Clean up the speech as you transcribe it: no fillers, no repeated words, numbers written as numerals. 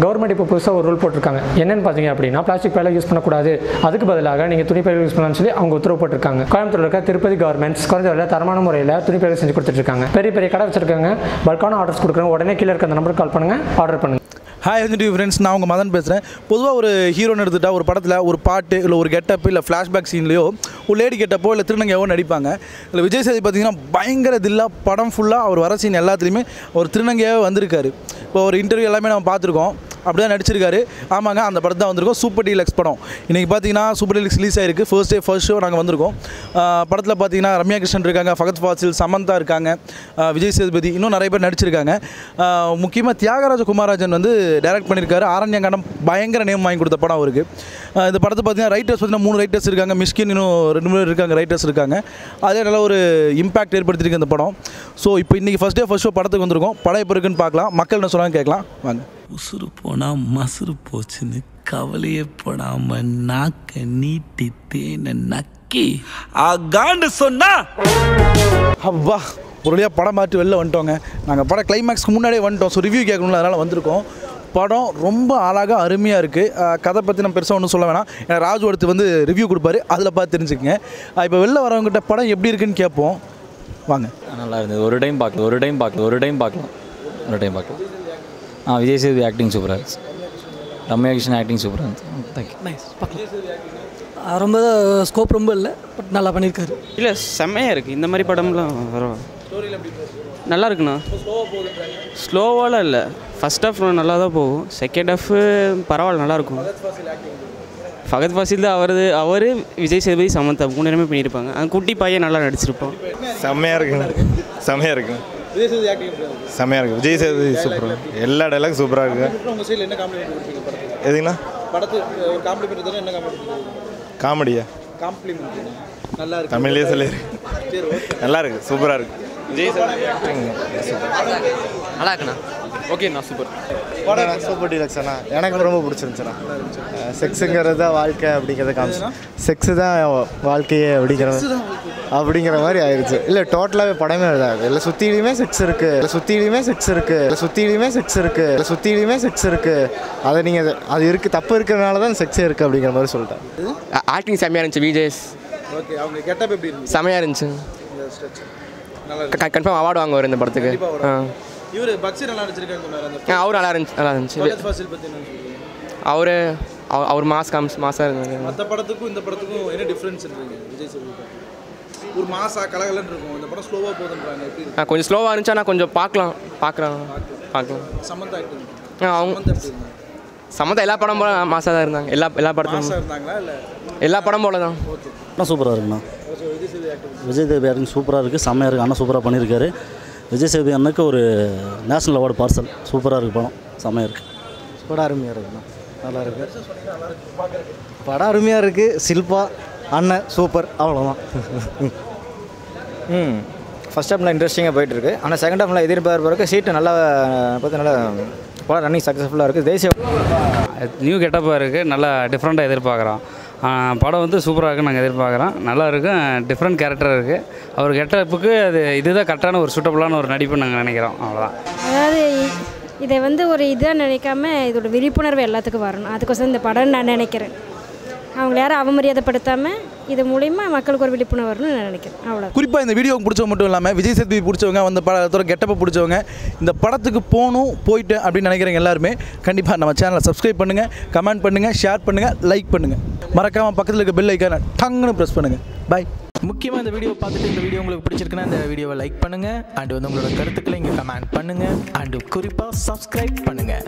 Government இப்போ புதுசாக ஒரு ரூல் போட்டிருக்காங்க. என்னென்னு பார்த்தீங்க அப்படின்னா பிளாஸ்டிக் பையில யூஸ் பண்ணக்கூடாது, அதுக்கு பதிலாக நீங்கள் துணி பையில யூஸ் பண்ணலாம்னு சொல்லி அவங்க உத்தரவு போட்டிருக்காங்க. கோயம்புத்தூர் இருக்க திருப்பதி கவர்மெண்ட்ஸ் குறைஞ்ச விலையில் தரமான முறையில் துணி பையில செஞ்சு கொடுத்துட்ருக்காங்க. பெரிய பெரிய கடை வச்சிருக்காங்க, பல்கான ஆர்டர்ஸ் கொடுக்குறாங்க. உடனே கீழே இருக்க அந்த நம்பருக்கு கால் பண்ணுங்கள், ஆர்டர் பண்ணுங்கள். ஹாய் ஃப்ரெண்ட்ஸ், நான் உங்கள் மதன் பேசுகிறேன். பொதுவாக ஒரு ஹீரோன்னு எடுத்துகிட்டா ஒரு படத்தில் ஒரு பாட்டு இல்லை ஒரு கெட்டப்பு இல்லை ஃப்ளாஷ்பேக் சீன்லையோ ஒரு லேடி கெட்டப்போ இல்லை திருநங்கையோ நடிப்பாங்க. இல்லை விஜய் சேதுபதி பார்த்தீங்கன்னா பயங்கர தில்லாக படம் ஃபுல்லாக அவர் வர சீன் எல்லாத்துலேயுமே ஒரு திருநங்கையாகவே வந்திருக்காரு. இப்போ ஒரு இன்டர்வியூ எல்லாமே நம்ம பார்த்துருக்கோம், அப்படி தான் நடிச்சிருக்காரு. ஆமாங்க, அந்த படம் தான் வந்திருக்கோம். சூப்பர் டீலக்ஸ் படம் இன்றைக்கி பார்த்தீங்கன்னா சூப்பர் டீலக்ஸ் ரிலீஸ் ஆகிருக்கு. ஃபர்ஸ்ட் ஷோ நாங்கள் வந்திருக்கோம். படத்தில் பார்த்தீங்கன்னா ரம்யா கிருஷ்ணன் இருக்காங்க, ஃபகத் ஃபாசில், சமந்தா இருக்காங்க, விஜய் சேதுபதி, இன்னும் நிறைய பேர் நடிச்சிருக்காங்க. முக்கியமாக தியாகராஜ குமாரராஜன் வந்து டைரக்ட் பண்ணியிருக்காரு. ஆரண்யகாண்டம் பயங்கர நேம் வாங்கி கொடுத்த படம் அவருக்கு. இந்த படத்தை பார்த்தீங்கன்னா ரைட்டர்ஸ் பார்த்தீங்கன்னா 3 ரைட்டர்ஸ் இருக்காங்க, மிஷ்கின் இன்னும் 2 பேர் இருக்காங்க, ரைட்டர்ஸ் இருக்காங்க. அதே நல்ல ஒரு இம்பாக்ட் ஏற்படுத்தியிருக்கு இந்த படம். ஸோ இப்போ இன்றைக்கி ஃபர்ஸ்ட் ஷோ படத்துக்கு வந்திருக்கோம். படம் எப்போ இருக்குன்னு பார்க்கலாம், மக்கள் என்ன சொன்னாங்க கேட்கலாம் வாங்க. உசுறு போனால் மசுறு போச்சுன்னு கவலையே போடாமல் நாக்க நீட்டி தேனை நக்கி ஆகாண்டு சொன்னா அப்பா ஒரு வழியாக படம் மாற்றி வெளில வந்துட்டோங்க. நாங்கள் படம் கிளைமேக்ஸ்க்கு முன்னாடியே வந்துட்டோம். ஸோ ரிவ்யூ கேட்கணும்ல, அதனால் வந்திருக்கோம். படம் ரொம்ப அழகாக அருமையாக இருக்குது. கதை பற்றி நம்ம பெருசாக ஒன்றும் சொல்ல வேணாம், ஏன்னா ராஜு அடுத்து வந்து ரிவ்யூ கொடுப்பாரு, அதில் பார்த்து தெரிஞ்சுக்கங்க. இப்போ வெளில வரவங்ககிட்ட படம் எப்படி இருக்குன்னு கேட்போம் வாங்க. நல்லா இருந்தது. ஒரு டைம் பார்க்கலாம். விஜய் சேதுபதி ஆக்டிங் சூப்பராக இருந்துச்சு. ரம்யா கிருஷ்ணன் ஆக்டிங் சூப்பராக இருந்துச்சு. தேங்க்யூ. நைஸ். ரொம்ப ஸ்கோப் ரொம்ப இல்லை, பட் நல்லா பண்ணியிருக்காரு. இல்லை, செம்மையாக இருக்குது. இந்த மாதிரி படம்லாம் வரும். நல்லா இருக்குண்ணா. ஸ்லோவாலாம் இல்லை. ஃபஸ்ட் ஹாஃப் நல்லா தான் போகும், செகண்ட் ஹாஃப் பரவாயில்ல, நல்லாயிருக்கும். ஃபகத் ஃபாசில் தான் அவர் விஜய் சேதுபதி, சமந்தா 3 பேருமே பண்ணியிருப்பாங்க. அந்த குட்டி பையன் நல்லா நடிச்சிருப்போம். செம்மையாக இருக்குங்க. செம்மையாக இருக்குது. விஜய் சேதுபதி சூப்பராக, எல்லா டைலாகும் சூப்பராக இருக்குது. எதுங்கண்ணா காமெடியா? நல்லா இருக்கு. தமிழ்லேயே சொல்லிடு. நல்லா இருக்குது, சூப்பராக இருக்குது. விஜய் சேதுபதி நல்லா இருக்குண்ணா. ஓகேண்ணா, சூப்பர். சூப்பர் டீலக்ஸ் அண்ணா, எனக்கு ரொம்ப பிடிச்சிருந்துச்சுண்ணா. செக்ஸுங்கிறது தான் வாழ்க்கை அப்படிங்கிறத காமிச்சு, செக்ஸு தான் வாழ்க்கையே அப்படிங்கிற மாதிரி ஆயிடுச்சு. இல்லை, டோட்டலாகவே படமே இதாகுது. இல்லை சுற்றிலையுமே செக்ஸ் இருக்குது. அதை நீங்கள் அது இருக்குது, தப்பு இருக்கிறதுனால தான் செக்ஸே இருக்குது அப்படிங்கிற மாதிரி சொல்லிட்டேன். ஆக்டிங் செம்மையாக இருந்துச்சு. விஜய் ஓகே, அவங்க கெட்டப் எப்படி இருந்துச்சு? செம்மையாக இருந்துச்சு. கன்ஃபார்ம் அவார்டு வாங்குவார் இந்த படத்துக்கு. இவர் பக்ஸி நல்லா நடிச்சிருக்காங்க சொன்னார். அவரும் நல்லா இருந்துச்சு. அவர் மாசாக இருந்தாங்க. மற்ற படத்துக்கும் இந்த படத்துக்கும் என்ன டிஃப்ரென்ஸ் இருக்குங்க? விஜய் சேதுபதி ஒரு மாசா கலகலன்னு இருக்கும், இந்த படம் ஸ்லோவாக போகுதுன்றாங்க. எப்படி கொஞ்சம் ஸ்லோவாக இருந்துச்சு, ஆனால் கொஞ்சம் பார்க்கலாம். சமந்தா ஆக்டிங் அவங்க சமந்தா எல்லா படம் போல மாசாக தான் இருந்தாங்க. எல்லா படத்துக்கும் இருந்தாங்களா? இல்லை எல்லா படம் போல தான். சூப்பராக இருக்குண்ணா. விஜய் சேதுபதி ஆக்டிங் சூப்பராக இருக்குது, செம்மையாக இருக்குது. அண்ணா சூப்பராக பண்ணியிருக்காரு. விஜய் சேதுபதி அண்ணனுக்கு ஒரு நேஷனல் அவார்டு பார்சல். சூப்பராக இருக்குது படம், செம்மையாக இருக்குது. படம் அருமையாக இருக்குண்ணா, நல்லா இருக்குது. படம் அருமையாக இருக்குது. சில்பா அண்ணன் சூப்பர், அவ்வளோதான். ஃபஸ்ட் ஹாஃப்ல இன்ட்ரெஸ்டிங்காக போயிட்டுருக்கு. ஆனால் செகண்ட் ஹாஃப்ல எதிர்பார்ப்பு சீட்டு நல்லா பார்த்து நல்லா படம் ரன்னிங் சக்ஸஸ்ஃபுல்லாக இருக்குது. தேசிய நியூ கெட்டப்பாக இருக்குது, நல்லா டிஃப்ரெண்ட்டாக எதிர்பார்க்குறோம். படம் வந்து சூப்பராக இருக்குன்னு நாங்கள் எதிர்பார்க்குறோம். நல்லா இருக்கும், டிஃப்ரெண்ட் கேரக்டராக இருக்குது. அவர் கெட்டப்புக்கு இதுதான் கரெக்டான ஒரு சூட்டபுளான ஒரு நடிப்புன்னு நாங்கள் நினைக்கிறோம். அவ்வளோதான். அதாவது இதை வந்து ஒரு இதாக நினைக்காம இதோட விழிப்புணர்வு எல்லாத்துக்கும் வரணும். அதுக்கோசரம் இந்த படம் நான் நினைக்கிறேன். அவங்கள யாரும் அவமரியாதைப்படுத்தாமல் இது மூலிமா மக்களுக்கு ஒரு விழிப்புணர்வு வரணும்னு நான் நினைக்கிறேன். அவ்வளோ. குறிப்பாக இந்த வீடியோவுக்கு பிடிச்சவங்க மட்டும் இல்லாமல் விஜய் சேதுபதி பிடிச்சவங்க, அந்த படத்தோட கெட்டப்பை பிடிச்சவங்க, இந்த படத்துக்கு போயிட்டு அப்படின்னு நினைக்கிறவங்க எல்லாருமே கண்டிப்பாக நம்ம சேனலை சப்ஸ்கிரைப் பண்ணுங்கள், கமெண்ட் பண்ணுங்கள், ஷேர் பண்ணுங்கள், லைக் பண்ணுங்கள். மறக்காமல் பக்கத்தில் இருக்க பெல் ஐக்கானை டங்குன்னு ப்ரெஸ் பண்ணுங்கள். பாய். முக்கியமாக இந்த வீடியோ பார்த்துட்டு இந்த வீடியோ உங்களுக்கு பிடிச்சிருக்குன்னா இந்த வீடியோவை லைக் பண்ணுங்கள், அண்ட் வந்து உங்களோட கருத்துக்களை இங்கே கமெண்ட் பண்ணுங்கள், அண்டு குறிப்பாக சப்ஸ்கிரைப் பண்ணுங்கள்.